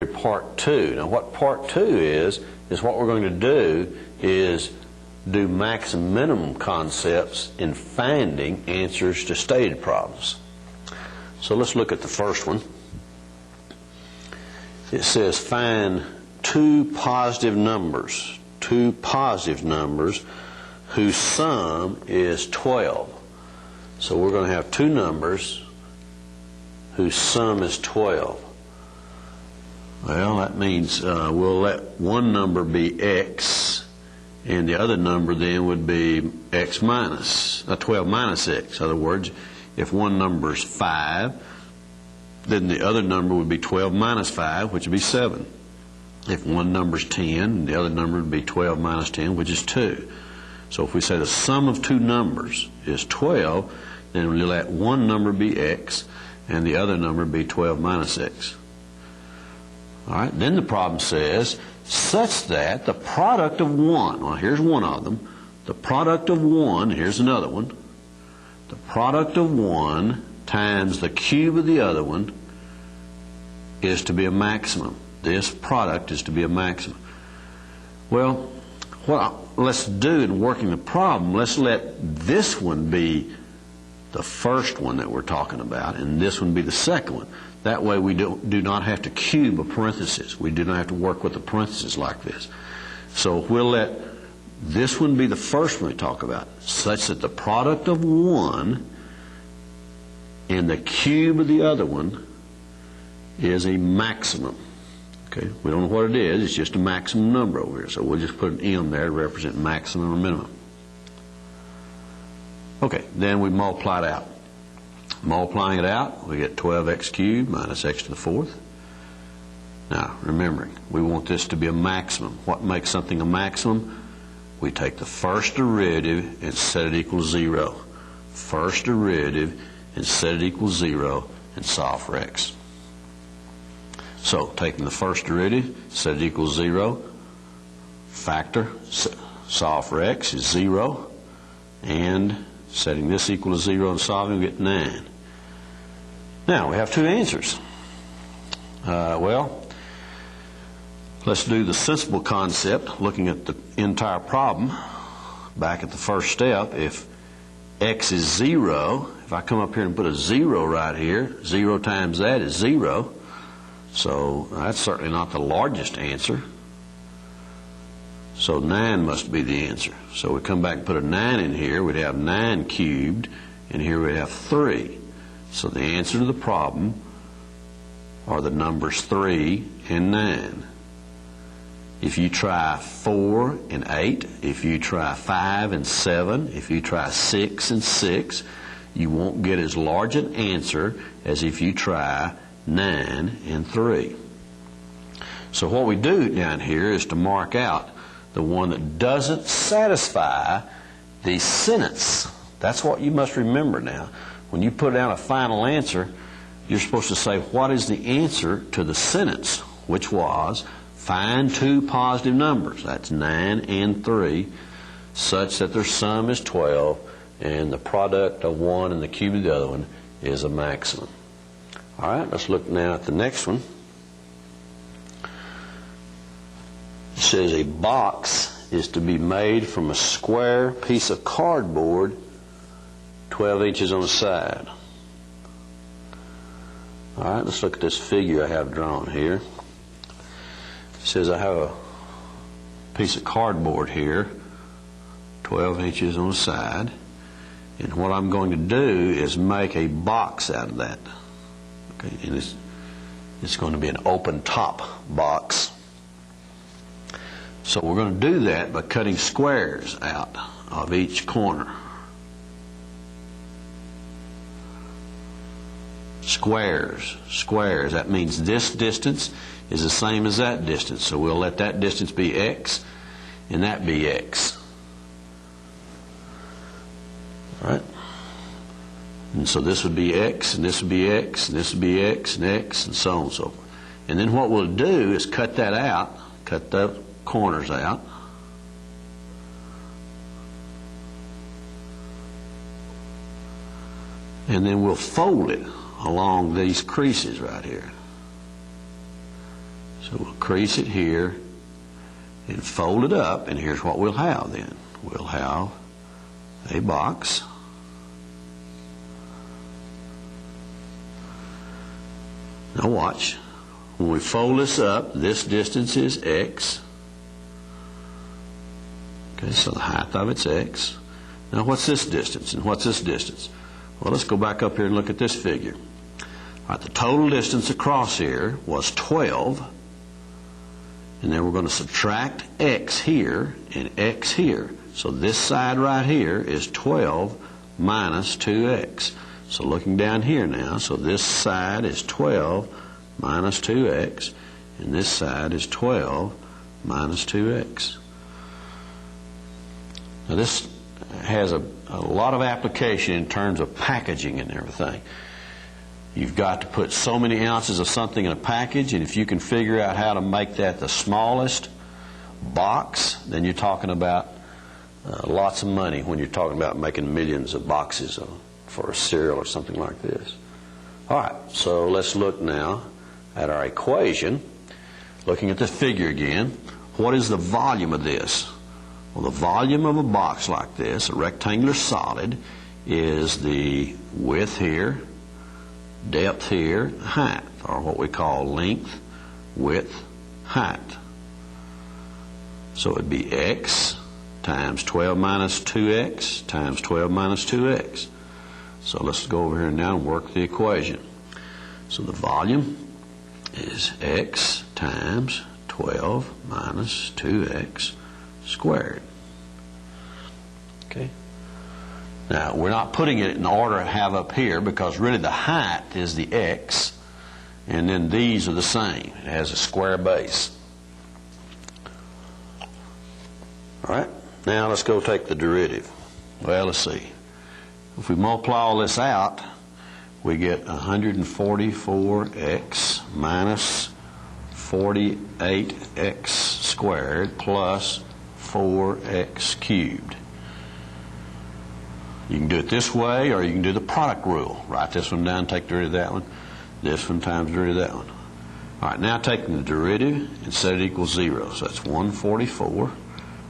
part 2. Now what part 2 is what we're going to do is do maximum minimum concepts in finding answers to stated problems. So let's look at the first one. It says find two positive numbers whose sum is 12. So we're going to have two numbers whose sum is 12. Well, that means we'll let one number be x, and the other number then would be x minus, 12 minus x. In other words, if one number is 5, then the other number would be 12 minus 5, which would be 7. If one number is 10, the other number would be 12 minus 10, which is 2. So if we say the sum of two numbers is 12, then we'll let one number be x, and the other number be 12 minus x. All right, then the problem says, such that the product of one, well, here's one of them, the product of one, here's another one, the product of one times the cube of the other one is to be a maximum. This product is to be a maximum. Well, let's do in working the problem, let's let this one be the first one that we're talking about, and this one be the second one. That way we do not have to cube a parenthesis. We do not have to work with a parenthesis like this. So we'll let this one be the first one we talk about, such that the product of one and the cube of the other one is a maximum. Okay, we don't know what it is, it's just a maximum number over here. So we'll just put an M there to represent maximum or minimum. Okay, then we multiply it out. Multiplying it out, we get 12x cubed minus x to the fourth. Now, remembering, we want this to be a maximum. What makes something a maximum? We take the first derivative and set it equal to 0. First derivative and set it equal to 0 and solve for x. So, taking the first derivative, set it equal to 0, factor, solve for x is 0, and setting this equal to 0 and solving, we get 9. Now, we have two answers. Well, let's do the sensible concept, looking at the entire problem. Back at the first step, if x is 0, if I come up here and put a 0 right here, 0 times that is 0. So that's certainly not the largest answer. So 9 must be the answer. So we come back and put a 9 in here, we'd have 9 cubed, and here we'd have 3. So the answer to the problem are the numbers 3 and 9. If you try 4 and 8, if you try 5 and 7, if you try 6 and 6, you won't get as large an answer as if you try 9 and 3. So what we do down here is to mark out the one that doesn't satisfy the sentence. That's what you must remember now. When you put down a final answer, you're supposed to say, what is the answer to the sentence, which was, find two positive numbers, that's 9 and 3, such that their sum is 12, and the product of one and the cube of the other one is a maximum. All right, let's look now at the next one. It says a box is to be made from a square piece of cardboard 12 inches on the side. All right, let's look at this figure I have drawn here. It says I have a piece of cardboard here, 12 inches on the side, and what I'm going to do is make a box out of that. Okay, and it's going to be an open top box. So we're going to do that by cutting squares out of each corner. Squares, that means this distance is the same as that distance. So we'll let that distance be x and that be x. All right? And so this would be x, and this would be x, and this would be x, and x, and so on and so forth. And then what we'll do is cut that out, cut the corners out. And then we'll fold it along these creases right here. So we'll crease it here and fold it up, and here's what we'll have then. We'll have a box. Now watch. When we fold this up, this distance is x. Okay, so the height of it's x. Now what's this distance and what's this distance? Well, let's go back up here and look at this figure. All right, the total distance across here was 12. And then we're going to subtract x here and x here. So this side right here is 12 minus 2x. So looking down here now, so this side is 12 minus 2x, and this side is 12 minus 2x. Now this has a lot of application in terms of packaging and everything. You've got to put so many ounces of something in a package, and if you can figure out how to make that the smallest box, then you're talking about lots of money when you're talking about making millions of boxes for a cereal or something like this. All right, so let's look now at our equation. Looking at the figure again, what is the volume of this? Well, the volume of a box like this, a rectangular solid, is the width here, depth here, height, or what we call length, width, height. So it would be x times 12 minus 2x times 12 minus 2x. So let's go over here now and work the equation. So the volume is x times 12 minus 2x squared. Okay. Now, we're not putting it in order I have up here because really the height is the x, and then these are the same. It has a square base. All right. Now let's go take the derivative. Well, let's see. If we multiply all this out, we get 144x minus 48x squared plus 4x cubed. You can do it this way, or you can do the product rule. Write this one down, take the derivative of that one. This one times the derivative of that one. All right, now taking the derivative and set it equals 0. So that's 144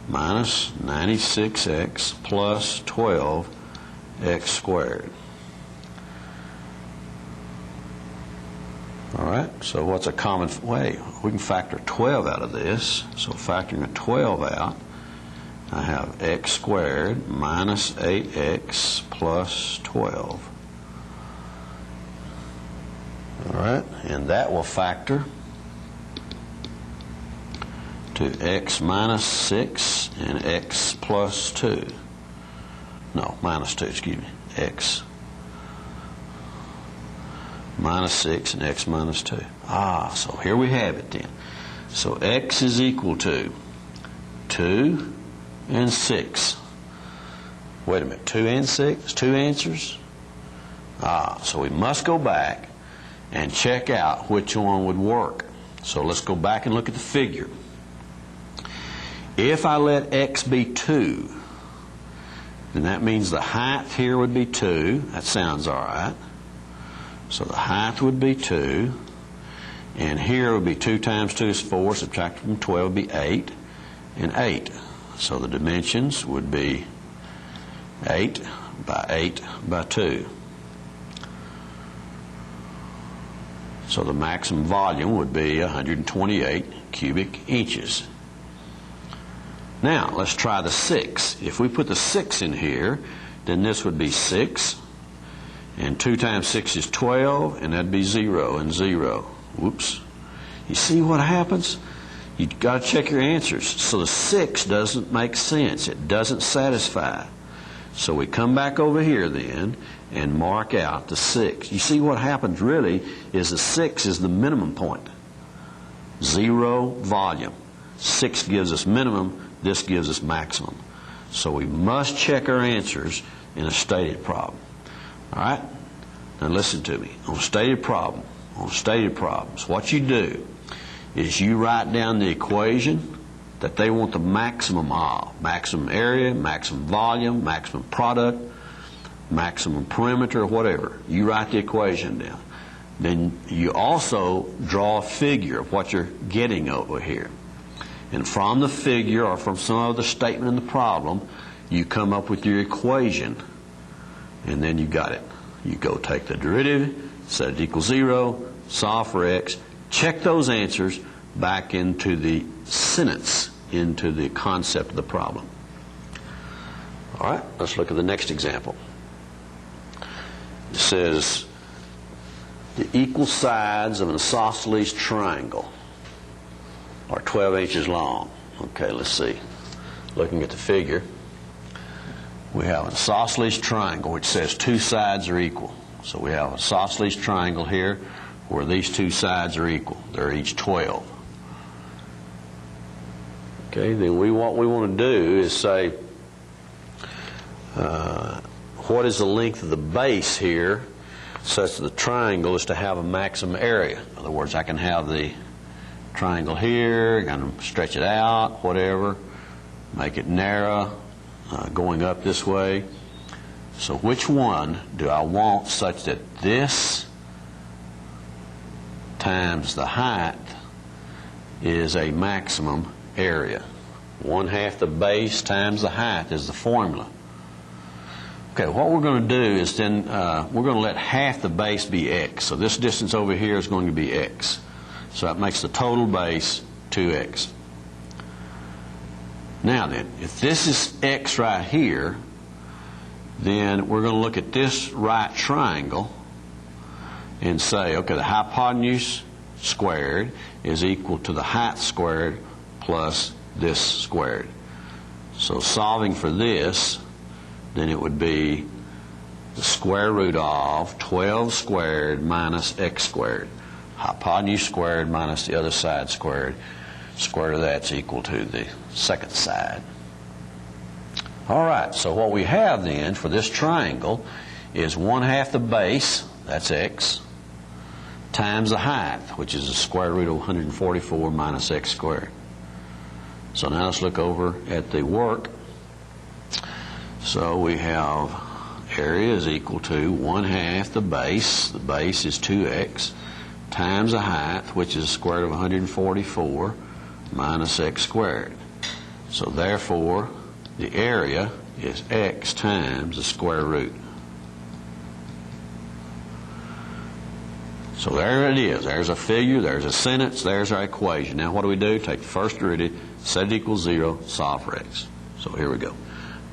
minus 96x plus 12x squared. All right, so what's a common way? We can factor 12 out of this. So factoring a 12 out, I have x squared minus 8x plus 12. All right, and that will factor to x minus 6 and x plus 2. No, minus 2, excuse me. X minus 6 and x minus 2. So here we have it then. So x is equal to 2 and 6. Wait a minute, 2 and 6? Two answers? So we must go back and check out which one would work. So let's go back and look at the figure. If I let x be 2, then that means the height here would be 2. That sounds all right. So the height would be 2. And here would be 2 times 2 is 4. Subtract from 12 would be 8. And 8. So the dimensions would be 8 by 8 by 2. So the maximum volume would be 128 cubic inches. Now, let's try the 6. If we put the 6 in here, then this would be 6. And 2 times 6 is 12, and that'd be 0 and 0. Whoops. You see what happens? You've got to check your answers. So the 6 doesn't make sense. It doesn't satisfy. So we come back over here then and mark out the 6. You see what happens really is the 6 is the minimum point. 0 volume. 6 gives us minimum. This gives us maximum. So we must check our answers in a stated problem. All right? Now listen to me. On stated problems, what you do is you write down the equation that they want the maximum of. Maximum area, maximum volume, maximum product, maximum perimeter, whatever. You write the equation down. then you also draw a figure of what you're getting over here. And from the figure or from some other statement in the problem, you come up with your equation. And then you got it. You go take the derivative, set it equals 0, solve for x, check those answers back into the sentence, into the concept of the problem. All right, let's look at the next example. It says the equal sides of an isosceles triangle are 12 inches long. Okay, let's see. Looking at the figure, we have an isosceles triangle which says two sides are equal. So we have an isosceles triangle here where these two sides are equal. They're each 12. Okay, then what we want to do is say, what is the length of the base here such that the triangle is to have a maximum area? In other words, I can have the triangle here, kind of stretch it out, whatever, make it narrow, going up this way. So which one do I want such that this times the height is a maximum area? 1/2 the base times the height is the formula. Okay, what we're going to do is then we're going to let half the base be x. So this distance over here is going to be x. So that makes the total base 2x. Now then, if this is x right here, then we're going to look at this right triangle and say, okay, the hypotenuse squared is equal to the height squared plus this squared. So solving for this, then it would be the square root of 12 squared minus x squared. Hypotenuse squared minus the other side squared. Square root of that's equal to the second side. All right, so what we have then for this triangle is 1/2 the base, that's x, times the height, which is the square root of 144 minus x squared. So now let's look over at the work. So we have area is equal to 1/2 the base is 2x, times the height, which is the square root of 144 minus x squared. So therefore, the area is x times the square root. So there it is. There's a figure, there's a sentence, there's our equation. Now what do we do? Take the first derivative, set it equals 0, solve for x. So here we go.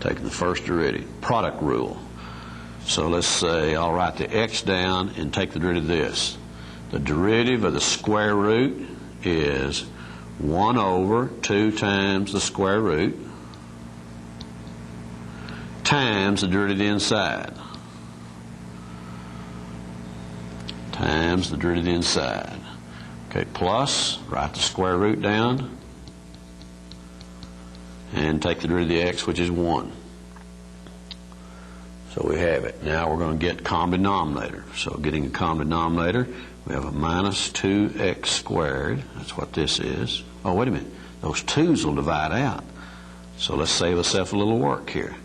Taking the first derivative, product rule. So let's say I'll write the x down and take the derivative of this. The derivative of the square root is 1 over 2 times the square root times the derivative inside. Times the derivative inside. Okay, plus, write the square root down and take the derivative of the x, which is 1. So we have it. Now we're going to get common denominator. So getting a common denominator, we have a minus 2x squared. That's what this is. Oh, wait a minute. Those 2's will divide out. So let's save ourselves a little work here.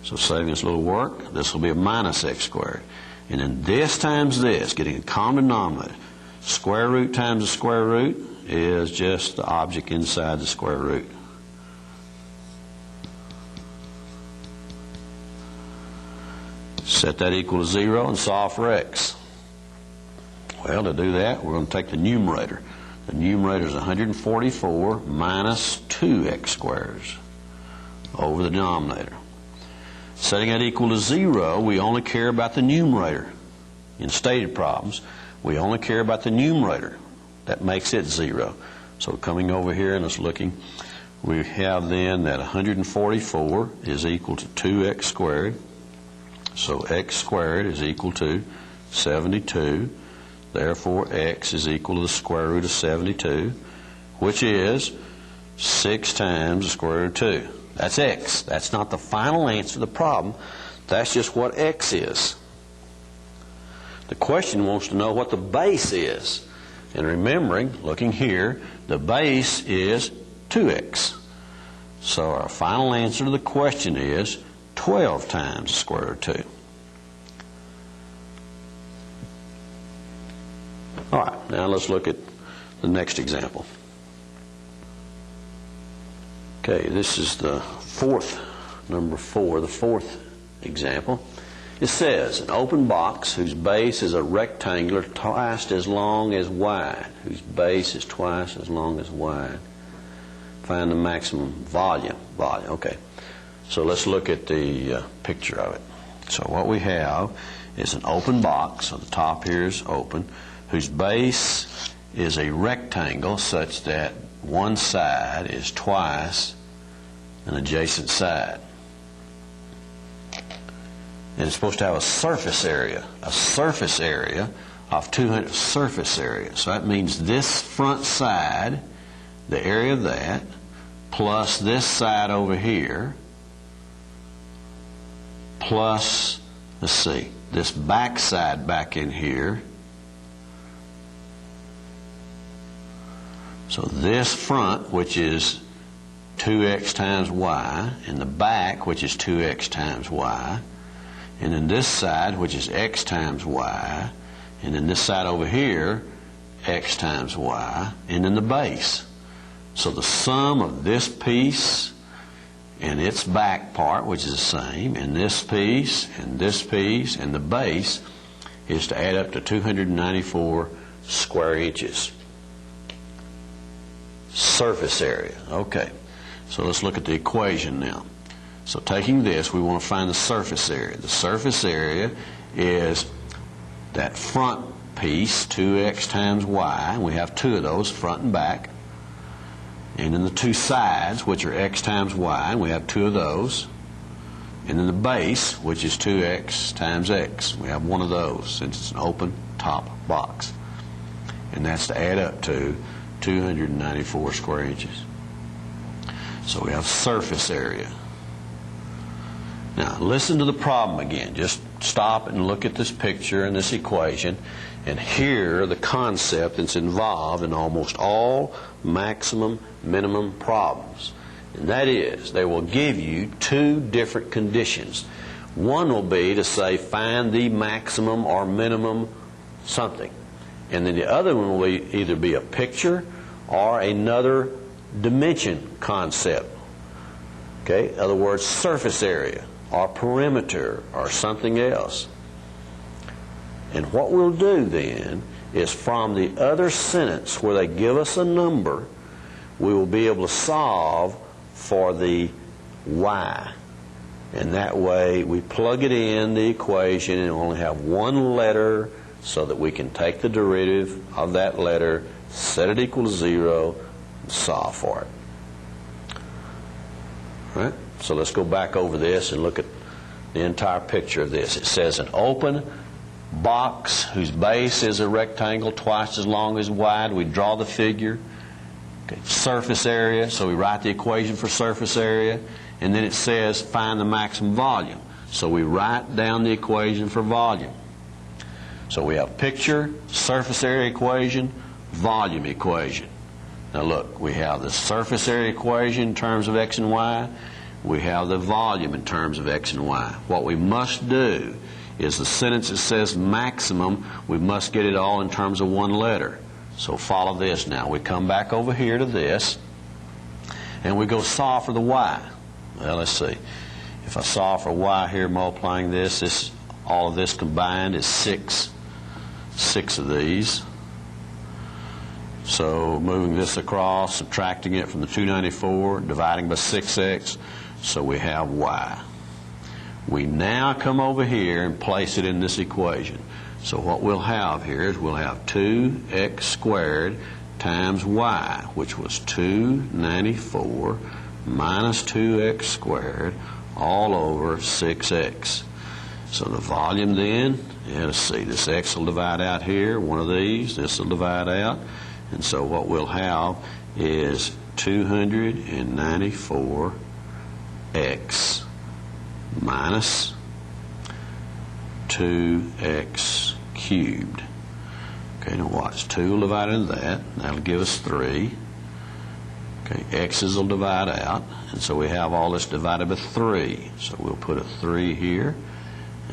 So saving us a little work, this will be a minus x squared. And then this times this, getting a common denominator. Square root times the square root is just the object inside the square root. Set that equal to 0 and solve for x. Well, to do that, we're going to take the numerator. The numerator is 144 minus 2x squares over the denominator. Setting that equal to 0, we only care about the numerator. In stated problems, we only care about the numerator. That makes it 0. So coming over here and us looking, we have then that 144 is equal to 2x squared. So x squared is equal to 72. Therefore, x is equal to the square root of 72, which is 6 times the square root of 2. That's x. That's not the final answer to the problem. That's just what x is. The question wants to know what the base is. And remembering, looking here, the base is 2x. So our final answer to the question is 12 times the square root of 2. All right, now let's look at the next example. Okay, this is the number 4, the fourth example. It says, an open box whose base is a rectangular twice as long as wide, whose base is twice as long as wide. Find the maximum volume. Okay, so let's look at the picture of it. So what we have is an open box, so the top here is open, whose base is a rectangle such that one side is twice an adjacent side. And it's supposed to have a surface area of 200 surface area. So that means this front side, the area of that, plus this side over here, plus, let's see, this back side back in here. So this front, which is 2x times y, and the back, which is 2x times y, and then this side, which is x times y, and then this side over here, x times y, and then the base. So the sum of this piece and its back part, which is the same, and this piece, and this piece, and the base, is to add up to 294 square inches. Surface area. Okay, so let's look at the equation now. So taking this, we want to find the surface area. The surface area is that front piece, 2x times y, and we have two of those, front and back. And then the two sides, which are x times y, and we have two of those. And then the base, which is 2x times x. We have one of those, since it's an open top box. And that's to add up to 294 square inches. So we have surface area. Now, listen to the problem again. Just stop and look at this picture and this equation and hear the concept that's involved in almost all maximum minimum problems. And that is, they will give you two different conditions. One will be to say, find the maximum or minimum something. And then the other one will either be a picture or another dimension concept. Okay? In other words, surface area, or perimeter, or something else. And what we'll do then is, from the other sentence where they give us a number, we will be able to solve for the y. And that way we plug it in the equation and only have one letter, so that we can take the derivative of that letter, set it equal to 0, and solve for it. All right? So let's go back over this and look at the entire picture of this. It says an open box whose base is a rectangle twice as long as wide. We draw the figure. Okay. Surface area, so we write the equation for surface area. And then it says find the maximum volume. So we write down the equation for volume. So we have picture, surface area equation, volume equation. Now look, we have the surface area equation in terms of x and y. We have the volume in terms of x and y. What we must do is the sentence that says maximum, we must get it all in terms of one letter. So follow this now. We come back over here to this, and we go solve for the y. Well, let's see. If I solve for y here, multiplying this, all of this combined is six of these. So moving this across, subtracting it from the 294, dividing by 6x, so we have y. We now come over here and place it in this equation. So what we'll have here is we'll have 2x squared times y, which was 294 minus 2x squared all over 6x. So the volume then, let's see, this x will divide out here, one of these, this will divide out. And so what we'll have is 294x minus 2x cubed. Okay, now watch. 2 will divide into that. That'll give us 3. Okay, x's will divide out. And so we have all this divided by 3. So we'll put a 3 here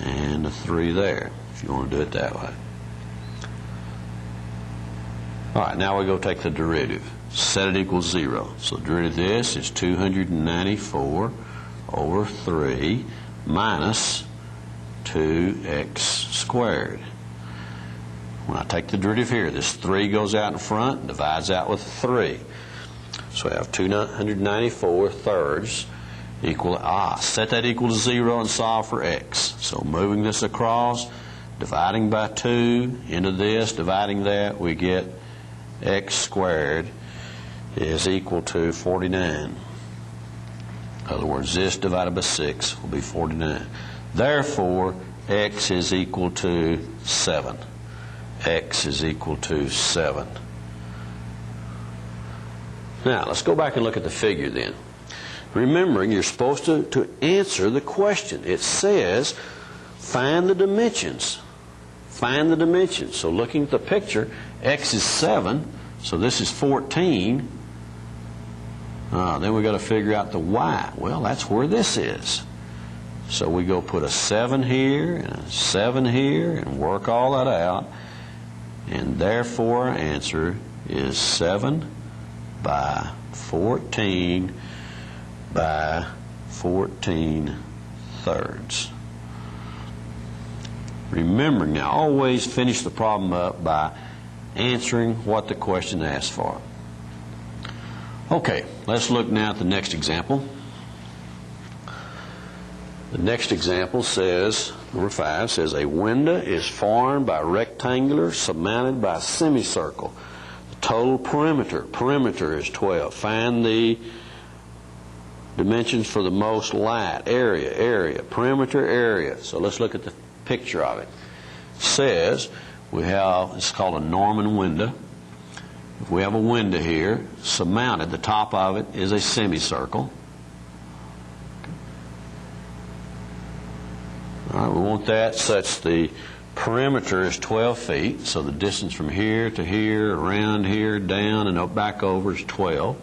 and a 3 there, if you want to do it that way. All right, now we go take the derivative. Set it equals 0. So the derivative of this is 294 over 3 minus 2x squared. When I take the derivative here, this 3 goes out in front and divides out with 3. So I have 294 thirds equal, set that equal to 0 and solve for x. So moving this across, dividing by 2 into this, dividing that, we get x squared is equal to 49. In other words, this divided by 6 will be 49. Therefore, x is equal to 7. X is equal to 7. Now, let's go back and look at the figure then. Remembering, you're supposed to answer the question. It says, find the dimensions. Find the dimensions. So looking at the picture, x is 7, so this is 14. Then we've got to figure out the y. Well, that's where this is. So we go put a 7 here and a 7 here and work all that out. And therefore, our answer is 7 by 14 by 14 thirds. Remember now, always finish the problem up by answering what the question asks for. Okay, let's look now at the next example. The next example says, number 5 says, a window is formed by a rectangular surmounted by a semicircle. The total perimeter is 12. Find the dimensions for the most light, area, perimeter area. So let's look at the picture of it. It says we have, it's called a Norman window. If we have a window here, surmounted, the top of it is a semicircle. All right, we want that such the perimeter is 12 feet, so the distance from here to here, around here, down, and up back over is 12.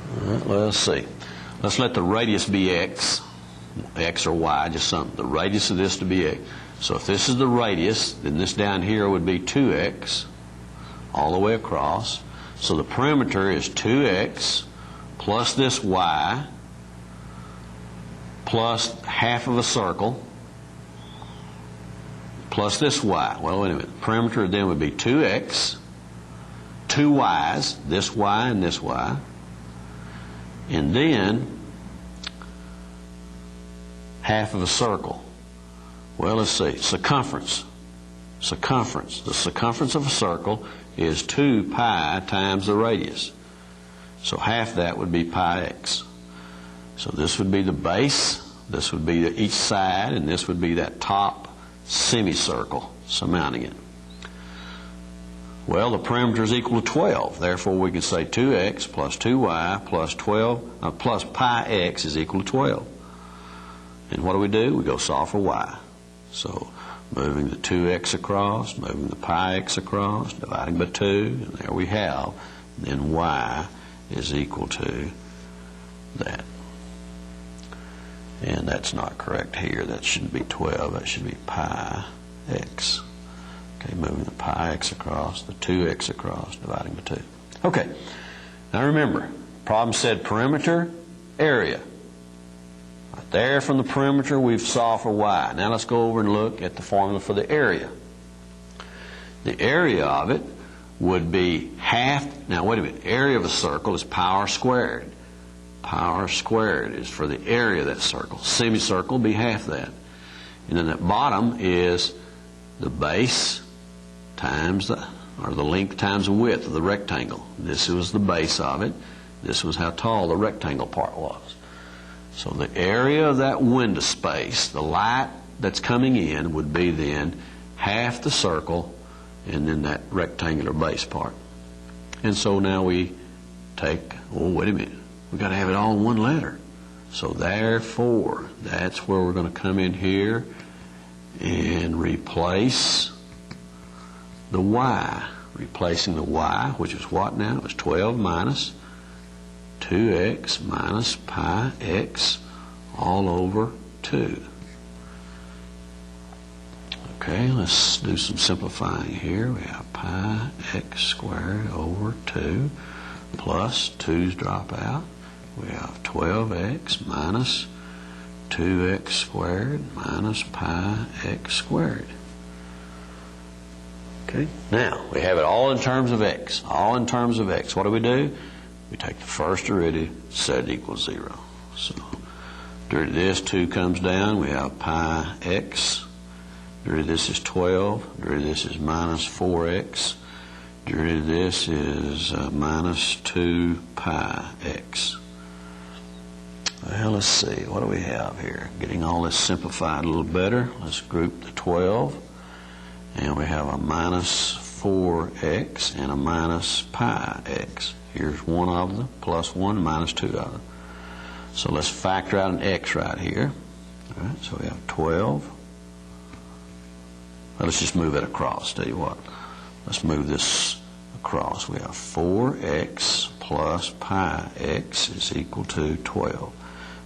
All right, well, let's see. Let's let the radius be x or y, just something. The radius of this to be x. So if this is the radius, then this down here would be 2x all the way across. So the perimeter is 2x plus this y plus half of a circle plus this y. Well, wait a minute. The perimeter then would be 2x, 2 y's, this y and this y, and then half of a circle. Well, let's see. Circumference. The circumference of a circle is 2 pi times the radius. So half that would be pi x. So this would be the base, this would be each side, and this would be that top semicircle surmounting it. Well, the perimeter is equal to 12. Therefore, we can say 2x plus 2y plus 12 plus pi x is equal to 12. And what do? We go solve for y. So moving the 2x across, moving the pi x across, dividing by 2, and there we have. Then y is equal to that. And that's not correct here. That shouldn't be 12. That should be pi x. Okay, moving the pi x across, the 2x across, dividing by 2. Okay, now remember, problem said perimeter, area. Right there from the perimeter, we've solved for y. Now let's go over and look at the formula for the area. The area of it would be half. Now wait a minute. Area of a circle is pi squared. Pi squared is for the area of that circle. Semicircle would be half that. And then that bottom is the base times the length times the width of the rectangle. This was the base of it. This was how tall the rectangle part was. So the area of that window space, the light that's coming in, would be then half the circle and then that rectangular base part. And so now we take, oh, wait a minute, we've got to have it all in one letter. So therefore, that's where we're going to come in here and replace the y. Replacing the y, which is what now? It's 12 minus 2x minus pi x all over 2. Okay, let's do some simplifying here. We have pi x squared over 2 plus 2's drop out. We have 12x minus 2x squared minus pi x squared. Okay, now we have it all in terms of x. All in terms of x. What do? We take the first derivative, set it equals 0. So, derivative of this, 2 comes down. We have pi x. Derivative of this is 12. Derivative of this is minus 4x. Derivative of this is minus 2 pi x. Well, let's see. What do we have here? Getting all this simplified a little better. Let's group the 12. And we have a minus 4x and a minus pi x. Here's one of them, plus 1, minus 2 of them. So let's factor out an x right here. All right, so we have 12. Well, let's just move it across. Tell you what. Let's move this across. We have 4x plus pi x is equal to 12.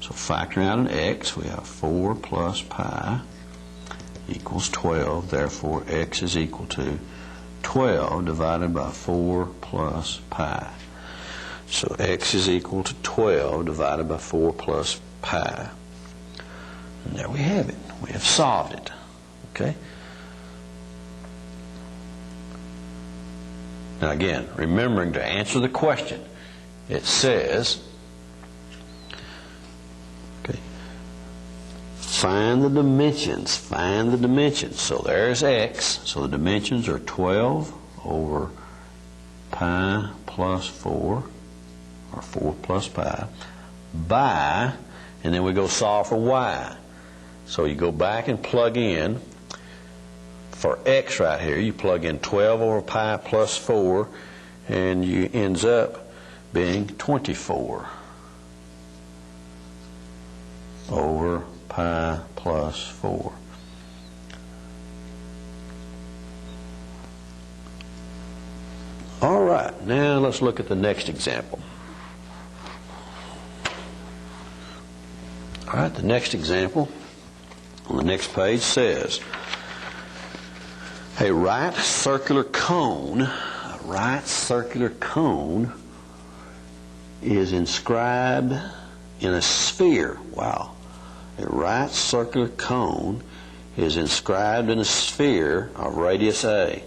So factoring out an x, we have 4 plus pi equals 12. Therefore, x is equal to 12 divided by 4 plus pi. So x is equal to 12 divided by 4 plus pi. And there we have it. We have solved it. Okay? Now again, remembering to answer the question, it says, okay, find the dimensions. Find the dimensions. So there's x. So the dimensions are 12 over pi plus 4, or 4 plus pi, by, and then we go solve for y. So you go back and plug in, for x right here, you plug in 12 over pi plus 4, and you ends up being 24 over pi plus 4. All right, now let's look at the next example. All right, the next example on the next page says, a right circular cone is inscribed in a sphere. Wow. A right circular cone is inscribed in a sphere of radius A.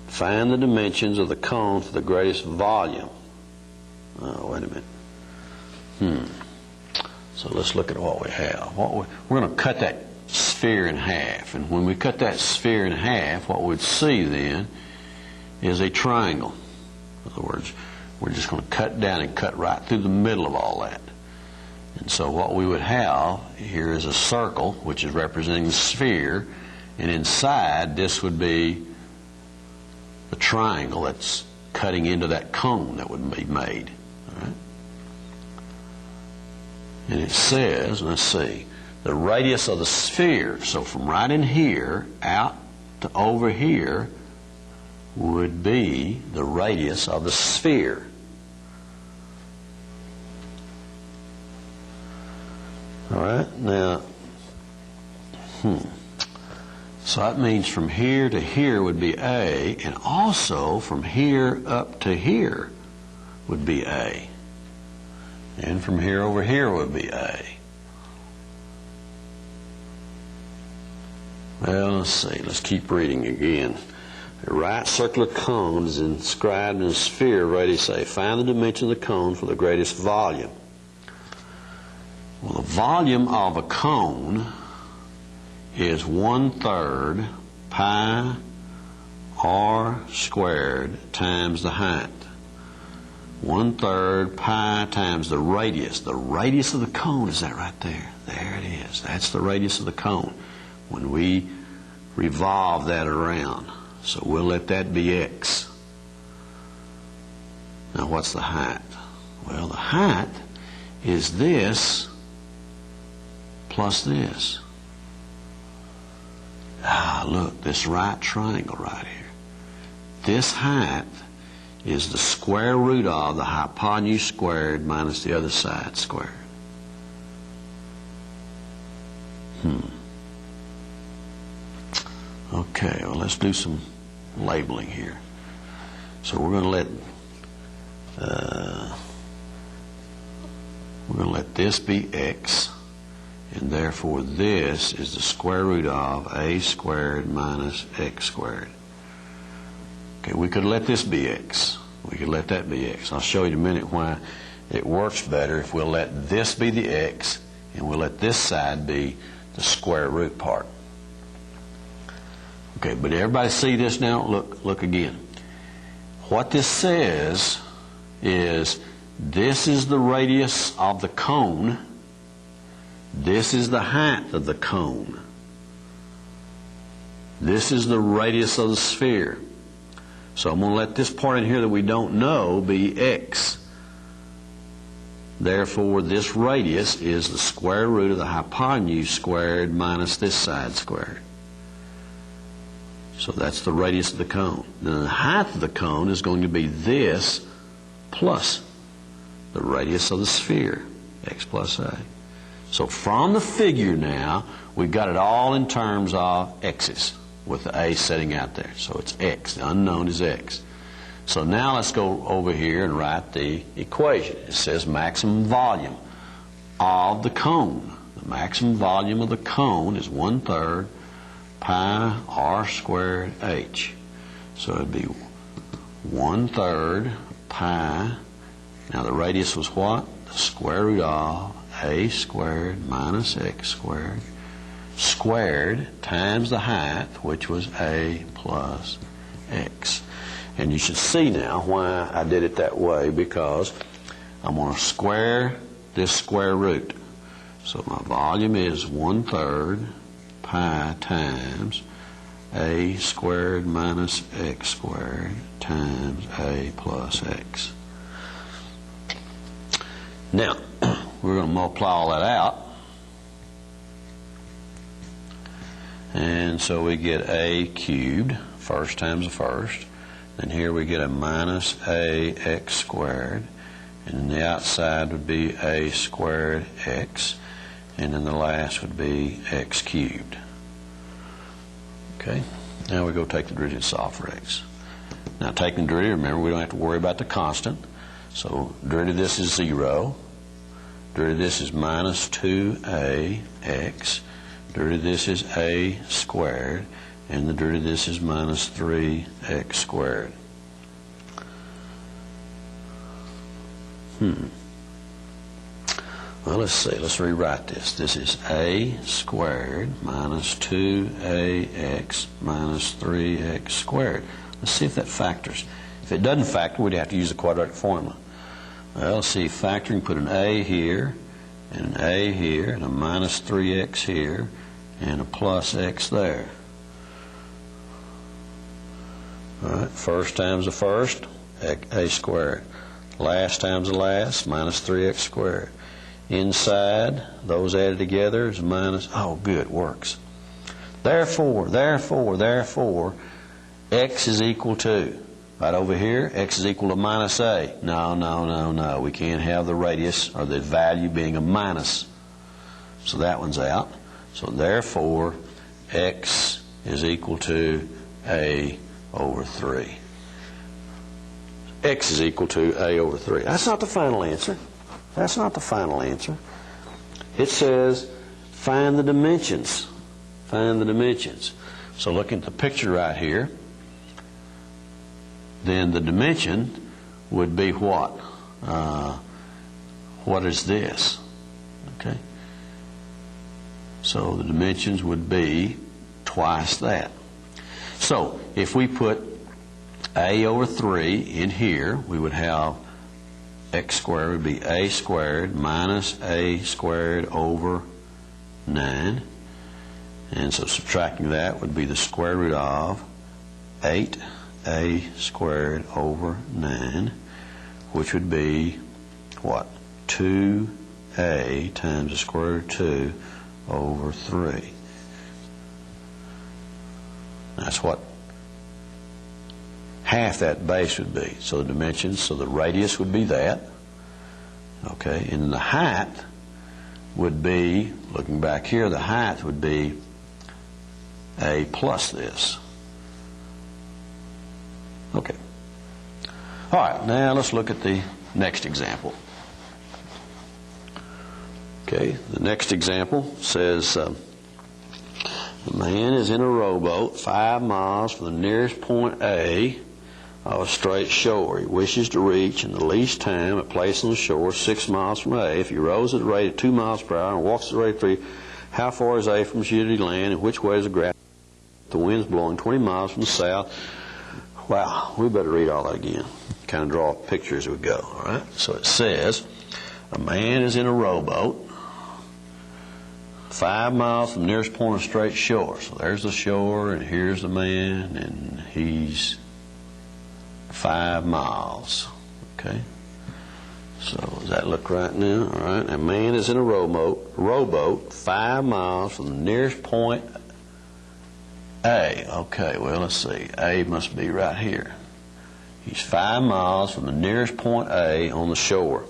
Find the dimensions of the cone for the greatest volume. Oh, wait a minute. So let's look at what we have. We're going to cut that sphere in half. And when we cut that sphere in half, what we'd see then is a triangle. In other words, we're just going to cut down and cut right through the middle of all that. And so what we would have here is a circle, which is representing the sphere, and inside this would be the triangle that's cutting into that cone that would be made. All right? And it says, let's see, the radius of the sphere, so from right in here out to over here would be the radius of the sphere. All right, now, so that means from here to here would be A, and also from here up to here would be A. And from here over here would be A. Well, let's see. Let's keep reading again. A right circular cone is inscribed in a sphere of radius A. Find the dimension of the cone for the greatest volume. Well, the volume of a cone is 1/3 pi r squared times the height. 1/3 pi times the radius. The radius of the cone is that right there. There it is. That's the radius of the cone when we revolve that around. So we'll let that be x. Now what's the height? Well, the height is this plus this. Look, this right triangle right here. This height is the square root of the hypotenuse squared minus the other side squared. Okay, well, let's do some labeling here. So we're going to let this be x, and therefore this is the square root of a squared minus x squared. Okay, we could let this be x. We could let that be x. I'll show you in a minute why it works better if we'll let this be the x and we'll let this side be the square root part. Okay, but everybody see this now? Look again. What this says is this is the radius of the cone. This is the height of the cone. This is the radius of the sphere. So I'm going to let this part in here that we don't know be x. Therefore, this radius is the square root of the hypotenuse squared minus this side squared. So that's the radius of the cone. Then the height of the cone is going to be this plus the radius of the sphere, x plus a. So from the figure now, we've got it all in terms of x's, with the a setting out there. So it's x. The unknown is x. So now let's go over here and write the equation. It says maximum volume of the cone. The maximum volume of the cone is 1/3 pi r squared h. So it'd be 1/3 pi. Now the radius was what? The square root of a squared minus x squared squared times the height, which was a plus x. And you should see now why I did it that way, because I'm going to square this square root. So my volume is 1/3 pi times a squared minus x squared times a plus x. Now, we're going to multiply all that out. And so we get a cubed, first times the first. Then here we get a minus a x squared. And then the outside would be a squared x. And then the last would be x cubed. Okay, now we go take the derivative and solve for x. Now taking the derivative, remember we don't have to worry about the constant. So derivative of this is 0. Derivative of this is minus 2ax. Derivative of this is a squared. And the derivative of this is minus 3x squared. Well, let's see. Let's rewrite this. This is a squared minus 2ax minus 3x squared. Let's see if that factors. If it doesn't factor, we'd have to use the quadratic formula. Well, let's see. Factoring, put an a here, and an a here, and a minus 3x here, and a plus x there. All right. First times the first, a squared. Last times the last, minus 3x squared. Inside, those added together is minus, oh good, works. Therefore, x is equal to, right over here, x is equal to minus a. No, we can't have the radius or the value being a minus. So that one's out. So therefore, x is equal to a over 3. X is equal to a over 3. That's not the final answer. That's not the final answer. It says find the dimensions. Find the dimensions. So looking at the picture right here, then the dimension would be what? What is this? Okay. So the dimensions would be twice that. So if we put a over 3 in here, we would have x squared would be a squared minus a squared over 9. And so subtracting that would be the square root of 8a squared over 9, which would be what? 2a times the square root of 2 over 3. That's what half that base would be. So the dimensions, so the radius would be that. Okay, and the height would be, looking back here, the height would be a plus this. Okay. All right, now let's look at the next example. Okay, the next example says a man is in a rowboat 5 miles from the nearest point A of a straight shore. He wishes to reach in the least time a place on the shore 6 miles from A. If he rows at the rate of 2 miles per hour and walks at the rate of 3, how far is A from shore to land, and which way is the gravity? The wind's blowing 20 miles from the south. Wow, we better read all that again. Kind of draw a picture as we go, all right? So it says, a man is in a rowboat 5 miles from the nearest point of straight shore. So there's the shore, and here's the man, and he's 5 miles. Okay? So does that look right now? All right. A man is in a rowboat 5 miles from the nearest point A. Okay, well, let's see. A must be right here. He's 5 miles from the nearest point A on the shore.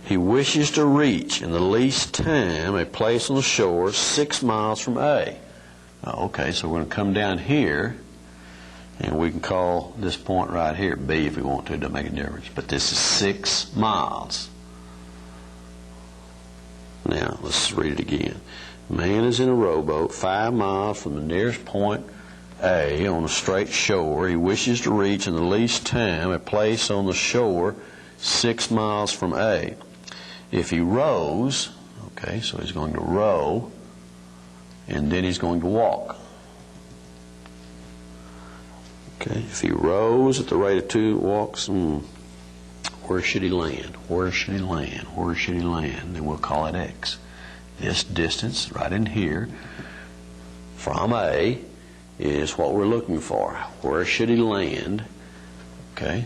He wishes to reach in the least time a place on the shore 6 miles from A. Okay, so we're going to come down here, and we can call this point right here B if we want to. It doesn't make a difference. But this is 6 miles. Now, let's read it again. Man is in a rowboat 5 miles from the nearest point A on a straight shore. He wishes to reach in the least time a place on the shore 6 miles from A. If he rows, okay, so he's going to row, and then he's going to walk. Okay, if he rows at the rate of 2 walks, where should he land? Where should he land? Where should he land? Then we'll call it X. This distance right in here from A is what we're looking for. Where should he land? Okay,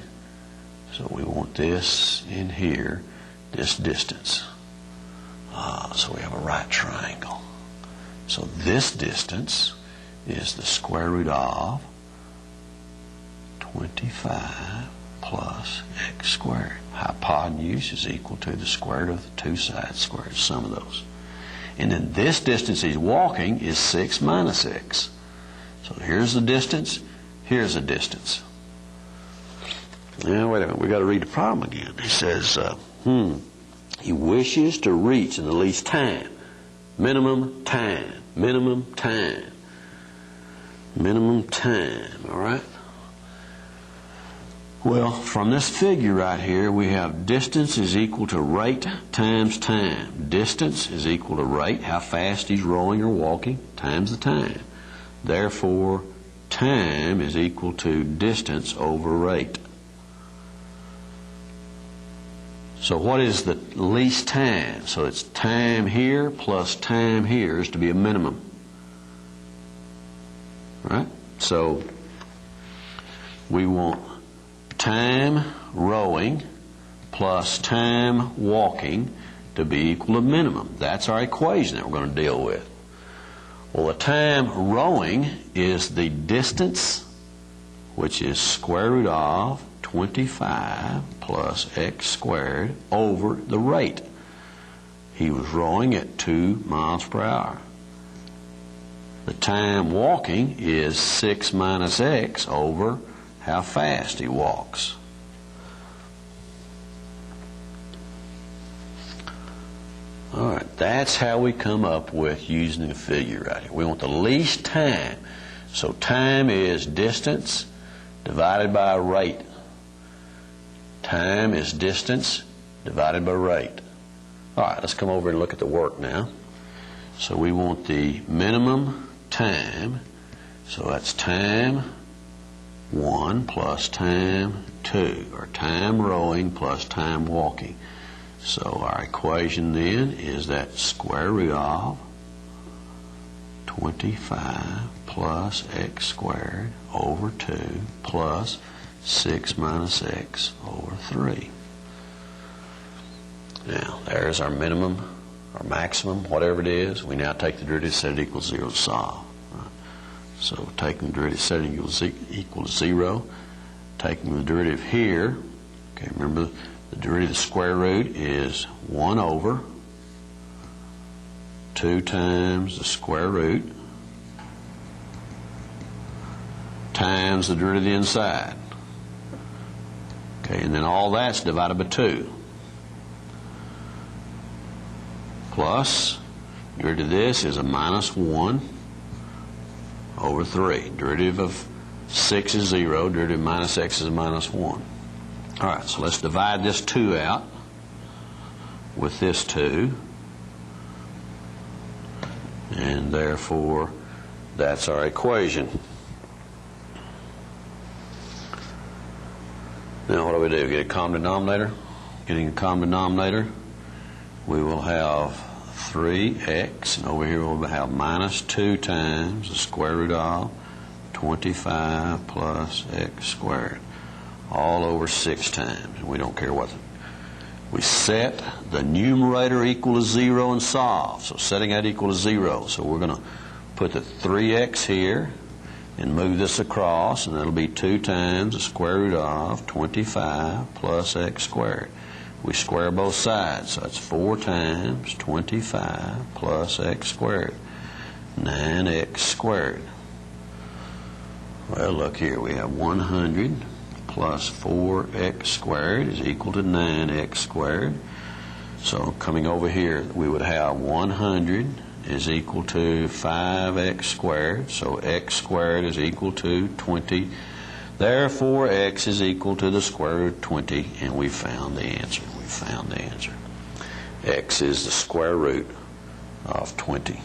so we want this in here, this distance. So we have a right triangle. So this distance is the square root of 25 plus x squared. Hypotenuse is equal to the square root of the two sides squared, sum of those. And then this distance he's walking is 6 minus x. So here's the distance, here's the distance. Now, wait a minute, we've got to read the problem again. He says, he wishes to reach in the least time. Minimum time. Minimum time. Minimum time, all right? Well, from this figure right here, we have distance is equal to rate times time. Distance is equal to rate, how fast he's rowing or walking, times the time. Therefore, time is equal to distance over rate. So what is the least time? So it's time here plus time here is to be a minimum. Right? So we want time rowing plus time walking to be equal to minimum. That's our equation that we're going to deal with. Well, the time rowing is the distance, which is square root of 25 plus x squared over the rate. He was rowing at 2 miles per hour. The time walking is 6 minus x over how fast he walks. All right, that's how we come up with using the figure right here. We want the least time. So time is distance divided by rate. Time is distance divided by rate. All right, let's come over and look at the work now. So we want the minimum time. So that's time 1 plus time 2, or time rowing plus time walking. So our equation then is that square root of 25 plus x squared over 2 plus 6 minus x over 3. Now, there's our minimum, our maximum, whatever it is. We now take the derivative, set it equals 0 to solve. Right? So taking the derivative, set it equal to 0. Taking the derivative here, okay, remember the derivative of the square root is 1 over 2 times the square root times the derivative inside. Okay, and then all that's divided by 2. Plus, derivative of this is a minus 1 over 3. Derivative of 6 is 0. Derivative of minus x is a minus 1. All right, so let's divide this 2 out with this 2. And therefore, that's our equation. Now what do? Get a common denominator? Getting a common denominator, we will have 3x, and over here we'll have minus 2 times the square root of 25 plus x squared, all over 6 times. We don't care what. We set the numerator equal to 0 and solve. So setting that equal to 0. So we're going to put the 3x here and move this across, and that'll be 2 times the square root of 25 plus x squared. We square both sides, so that's 4 times 25 plus x squared, 9x squared. Well, look here, we have 100 plus 4x squared is equal to 9x squared. So coming over here, we would have 100 is equal to 5x squared. So x squared is equal to 20. Therefore, x is equal to the square root of 20, and we found the answer. We found the answer. X is the square root of 20.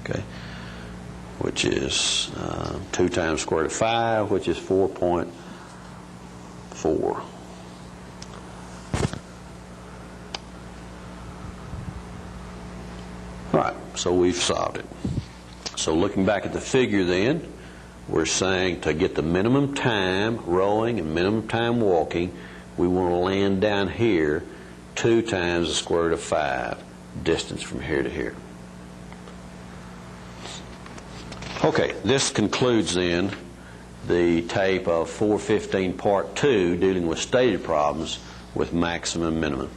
Okay, which is 2 times square root of 5, which is 4.4. All right, so we've solved it. So looking back at the figure then, we're saying to get the minimum time rowing and minimum time walking, we want to land down here 2 times the square root of 5, distance from here to here. Okay, this concludes then the tape of 415 Part 2 dealing with stated problems with maximum and minimum.